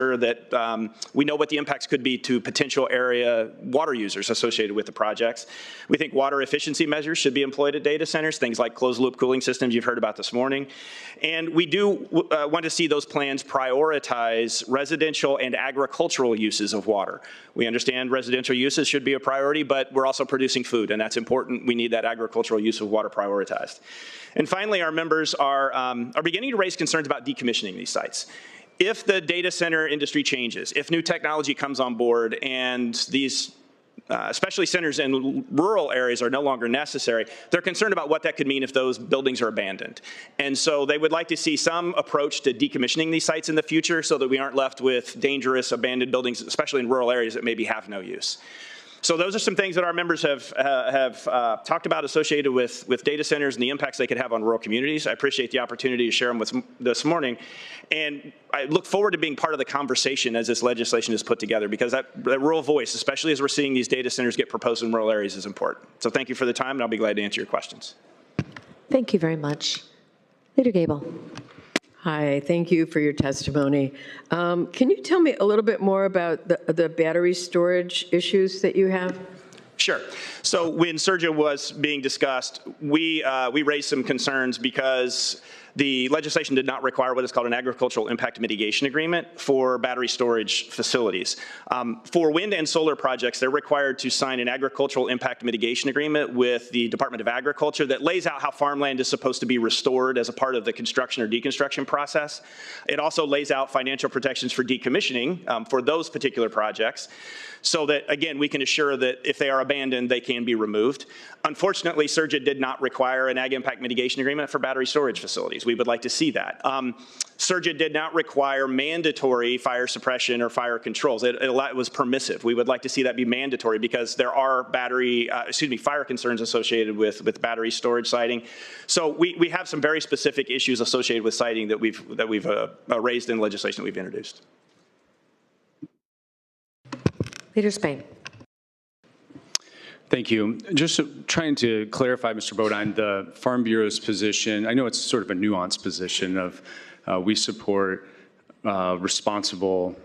that we know what the impacts could be to potential area water users associated with the projects. We think water efficiency measures should be employed at data centers, things like closed-loop cooling systems you've heard about this morning. And we do want to see those plans prioritize residential and agricultural uses of water. We understand residential uses should be a priority, but we're also producing food, and that's important. We need that agricultural use of water prioritized. And finally, our members are beginning to raise concerns about decommissioning these sites. If the data center industry changes, if new technology comes on board and these, especially centers in rural areas, are no longer necessary, they're concerned about what that could mean if those buildings are abandoned. And so they would like to see some approach to decommissioning these sites in the future so that we aren't left with dangerous abandoned buildings, especially in rural areas that maybe have no use. So those are some things that our members have talked about associated with data centers and the impacts they could have on rural communities. I appreciate the opportunity to share them with this morning. And I look forward to being part of the conversation as this legislation is put together, because that rural voice, especially as we're seeing these data centers get proposed in rural areas, is important. So thank you for the time, and I'll be glad to answer your questions. Thank you very much. Leader Gable. Hi, thank you for your testimony. Can you tell me a little bit more about the battery storage issues that you have? Sure. So when Surja was being discussed, we raised some concerns because the legislation did not require what is called an agricultural impact mitigation agreement for battery storage facilities. For wind and solar projects, they're required to sign an agricultural impact mitigation agreement with the Department of Agriculture that lays out how farmland is supposed to be restored as a part of the construction or deconstruction process. It also lays out financial protections for decommissioning for those particular projects, so that, again, we can assure that if they are abandoned, they can be removed. Unfortunately, Surja did not require an ag impact mitigation agreement for battery storage facilities. We would like to see that. Surja did not require mandatory fire suppression or fire controls. It was permissive. We would like to see that be mandatory because there are fire concerns associated with battery storage siting. So we have some very specific issues associated with siting that we've raised in legislation that we've introduced. Leader Spain. Thank you. Just trying to clarify, Mr. Bodine, the Farm Bureau's position. I know it's sort of a nuanced position of we support responsible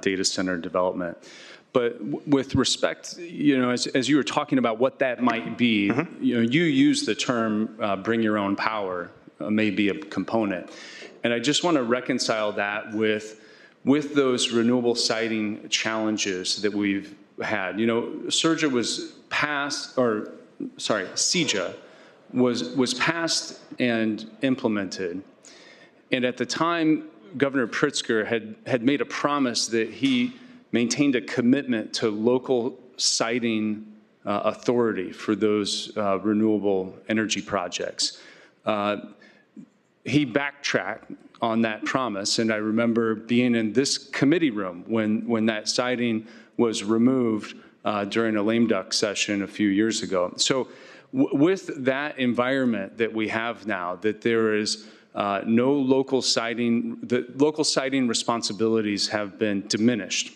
data center development. But with respect, as you were talking about what that might be, you use the term bring your own power may be a component. And I just want to reconcile that with those renewable siting challenges that we've had. CERJA was passed, CEJA was passed and implemented. And at the time, Governor Pritzker had made a promise that he maintained a commitment to local siting authority for those renewable energy projects. He backtracked on that promise, and I remember being in this committee room when that siting was removed during a lame duck session a few years ago. So with that environment that we have now, that there is no local siting, the local siting responsibilities have been diminished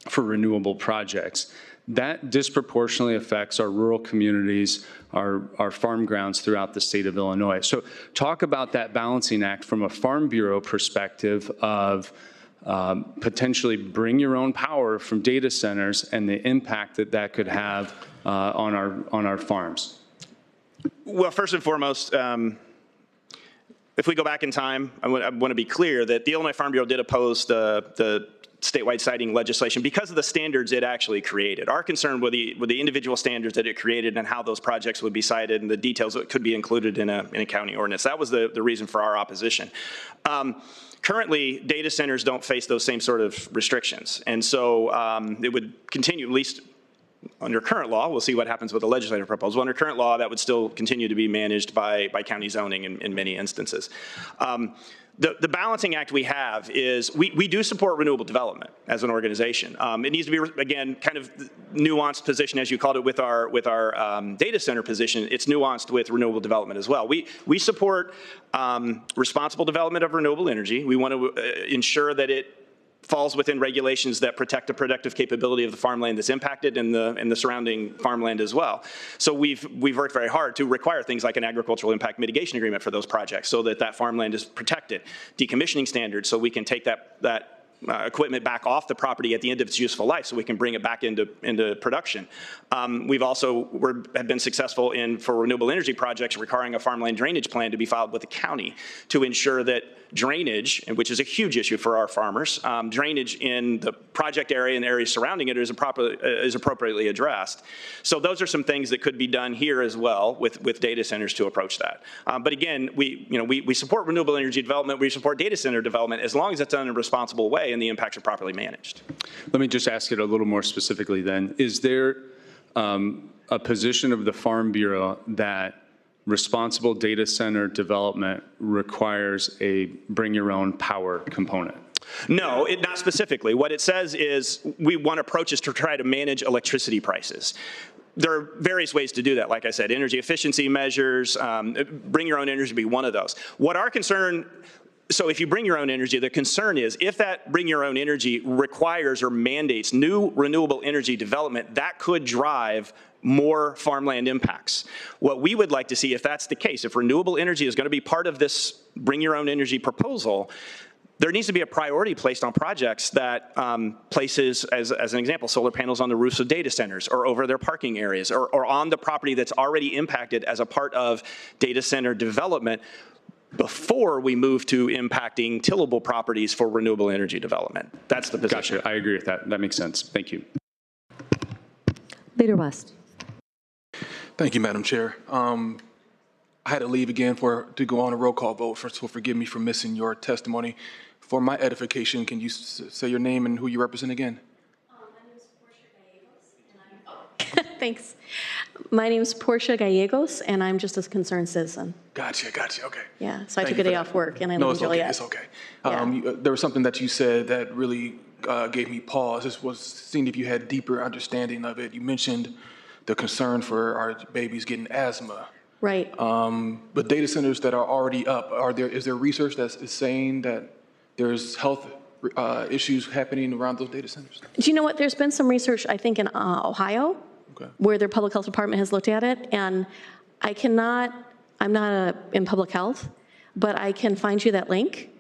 for renewable projects. That disproportionately affects our rural communities, our farm grounds throughout the state of Illinois. So talk about that balancing act from a Farm Bureau perspective of potentially bring your own power from data centers and the impact that could have on our farms. Well, first and foremost, if we go back in time, I want to be clear that the Illinois Farm Bureau did oppose the statewide siting legislation because of the standards it actually created. Our concern were the individual standards that it created and how those projects would be cited and the details that could be included in a county ordinance. That was the reason for our opposition. Currently, data centers don't face those same sort of restrictions. And so it would continue, at least under current law, we'll see what happens with the legislative proposal. Under current law, that would still continue to be managed by county zoning in many instances. The balancing act we have is we do support renewable development as an organization. It needs to be, again, kind of nuanced position, as you called it, with our data center position. It's nuanced with renewable development as well. We support responsible development of renewable energy. We want to ensure that it falls within regulations that protect the productive capability of the farmland that's impacted and the surrounding farmland as well. So we've worked very hard to require things like an agricultural impact mitigation agreement for those projects so that farmland is protected, decommissioning standards so we can take that equipment back off the property at the end of its useful life so we can bring it back into production. We've also have been successful for renewable energy projects requiring a farmland drainage plan to be filed with the county to ensure that drainage, which is a huge issue for our farmers, drainage in the project area and areas surrounding it is appropriately addressed. So those are some things that could be done here as well with data centers to approach that. But again, we support renewable energy development, we support data center development as long as it's done in a responsible way and the impacts are properly managed. Let me just ask it a little more specifically then. Is there a position of the Farm Bureau that responsible data center development requires a bring your own power component? No, not specifically. What it says is we want approaches to try to manage electricity prices. There are various ways to do that. Like I said, energy efficiency measures, bring your own energy would be one of those. What our concern, so if you bring your own energy, the concern is if that bring your own energy requires or mandates new renewable energy development, that could drive more farmland impacts. What we would like to see, if that's the case, if renewable energy is going to be part of this bring your own energy proposal, there needs to be a priority placed on projects that places, as an example, solar panels on the roofs of data centers or over their parking areas or on the property that's already impacted as a part of data center development before we move to impacting tillable properties for renewable energy development. That's the position. Gotcha. I agree with that. That makes sense. Thank you. Leader West. Thank you, Madam Chair. I had to leave again to go on a roll call vote, so forgive me for missing your testimony. For my edification, can you say your name and who you represent again? My name is Portia Gallegos, and thanks. My name is Portia Gallegos, and I'm just a concerned citizen. Gotcha, okay. Yeah, so I Thank took you a day for off that. work, and I No, live in Joliet. it's okay. Yeah. There was something that you said that really gave me pause. This was seeing if you had deeper understanding of it. You mentioned the concern for our babies getting asthma. Right. But data centers that are already up, is there research that is saying that there's health issues happening around those data centers? Do you know what? There's been some research, I think, in Ohio, where their public health department has looked at it, and I'm not in public health, but I can find you that link,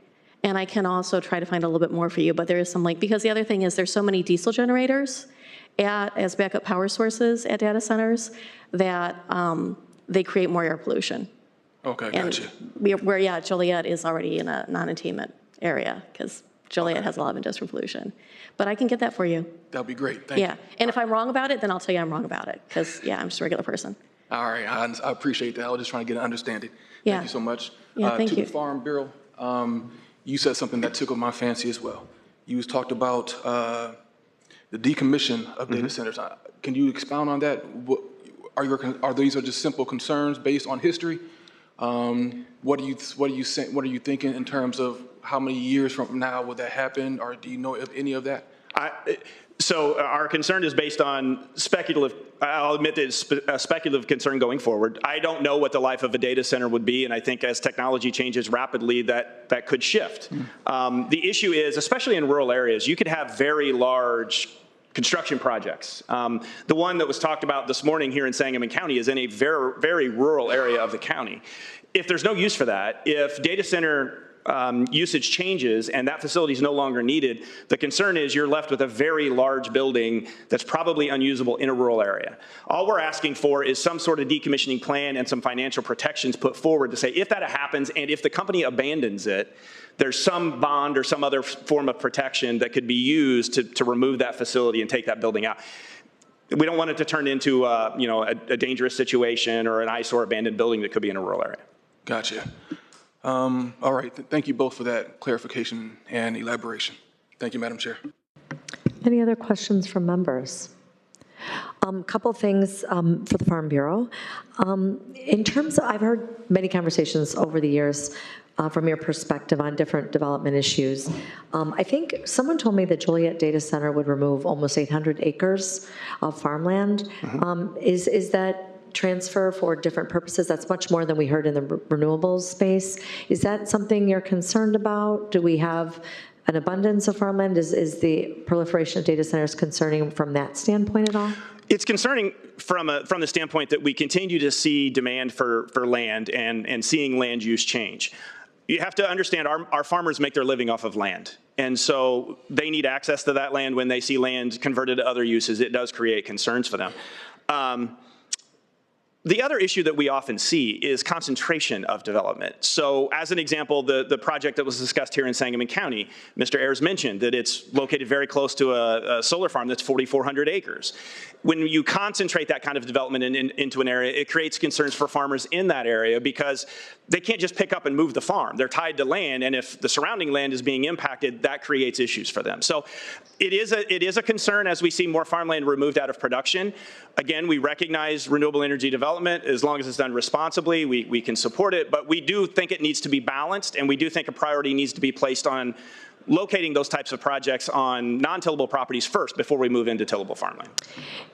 and I can also try to find a little bit more for you, but there is some link, because the other thing is there's so many diesel generators as backup power sources at data centers that they create more air pollution. Okay, And gotcha. Joliet is already in a non-attainment area, because Joliet has a lot of industrial pollution. But I can get that for you. That'd be great, thank you. Yeah, and if I'm wrong about it, then I'll tell you I'm wrong about it, because, yeah, I'm just a regular person. All right, I appreciate that. I was just trying to get an understanding. Yeah. Thank you so much. Yeah, thank To you. the Farm Bureau, you said something that tickled my fancy as well. You talked about the decommission of data centers. Can you expound on that? Are these just simple concerns based on history? What are you thinking in terms of how many years from now would that happen, or do you know of any of that? So our concern is based on speculative, I'll admit that it's a speculative concern going forward. I don't know what the life of a data center would be, and I think as technology changes rapidly, that could shift. The issue is, especially in rural areas, you could have very large construction projects. The one that was talked about this morning here in Sangamon County is in a very, very rural area of the county. If there's no use for that, if data center usage changes and that facility is no longer needed, the concern is you're left with a very large building that's probably unusable in a rural area. All we're asking for is some sort of decommissioning plan and some financial protections put forward to say if that happens and if the company abandons it, there's some bond or some other form of protection that could be used to remove that facility and take that building out. We don't want it to turn into a dangerous situation or an eyesore abandoned building that could be in a rural area. Gotcha. All right, thank you both for that clarification and elaboration. Thank you, Madam Chair. Any other questions from members? Couple things for the Farm Bureau. In terms of, I've heard many conversations over the years from your perspective on different development issues. I think someone told me that Joliet Data Center would remove almost 800 acres of farmland. Is that transfer for different purposes? That's much more than we heard in the renewables space. Is that something you're concerned about? Do we have an abundance of farmland? Is the proliferation of data centers concerning from that standpoint at all? It's concerning from the standpoint that we continue to see demand for land and seeing land use change. you have to understand our farmers make their living off of land. And so they need access to that land. When they see land converted to other uses, it does create concerns for them. The other issue that we often see is concentration of development. So as an example, the project that was discussed here in Sangamon County, Mr. Ayers mentioned that it's located very close to a solar farm that's 4,400 acres. When you concentrate that kind of development into an area, it creates concerns for farmers in that area because they can't just pick up and move the farm. They're tied to land, and if the surrounding land is being impacted, that creates issues for them. So it is a concern as we see more farmland removed out of production. Again, we recognize renewable energy development. As long as it's done responsibly, we can support it, but we do think it needs to be balanced, and we do think a priority needs to be placed on locating those types of projects on non-tillable properties first before we move into tillable farmland.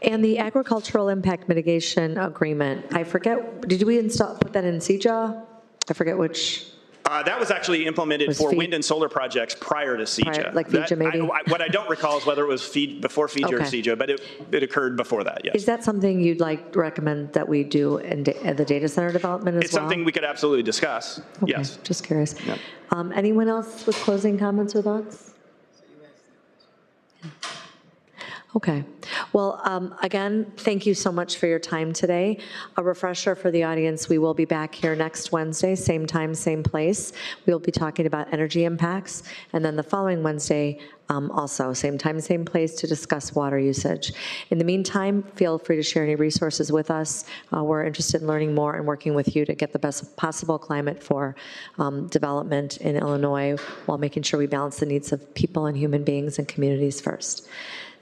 And the agricultural impact mitigation agreement, I forget, did we put that in CEJA? I forget which. That was actually implemented for wind and solar projects prior to CEJA. Like FEJA maybe? What I don't recall is whether it was before FEJA or Okay. CEJA, but it occurred before that, yes. Is that something you'd recommend that we do in the data center development as well? It's something we could absolutely discuss, Okay, yes. just curious. Yep. Anyone else with closing comments or thoughts? Okay. Well, again, thank you so much for your time today. A refresher for the audience, we will be back here next Wednesday, same time, same place. We'll be talking about energy impacts. And then the following Wednesday, also, same time, same place to discuss water usage. In the meantime, feel free to share any resources with us. We're interested in learning more and working with you to get the best possible climate for development in Illinois while making sure we balance the needs of people and human beings and communities first.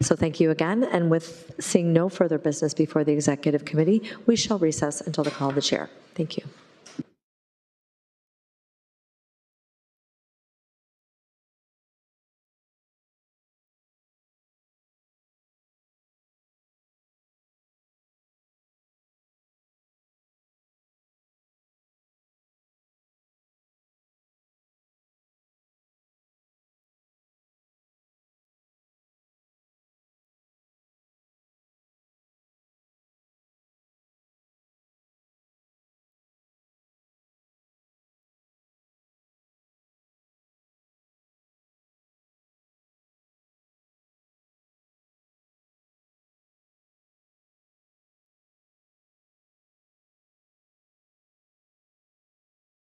So thank you again, and with seeing no further business before the Executive Committee, we shall recess until the call of the chair. Thank you.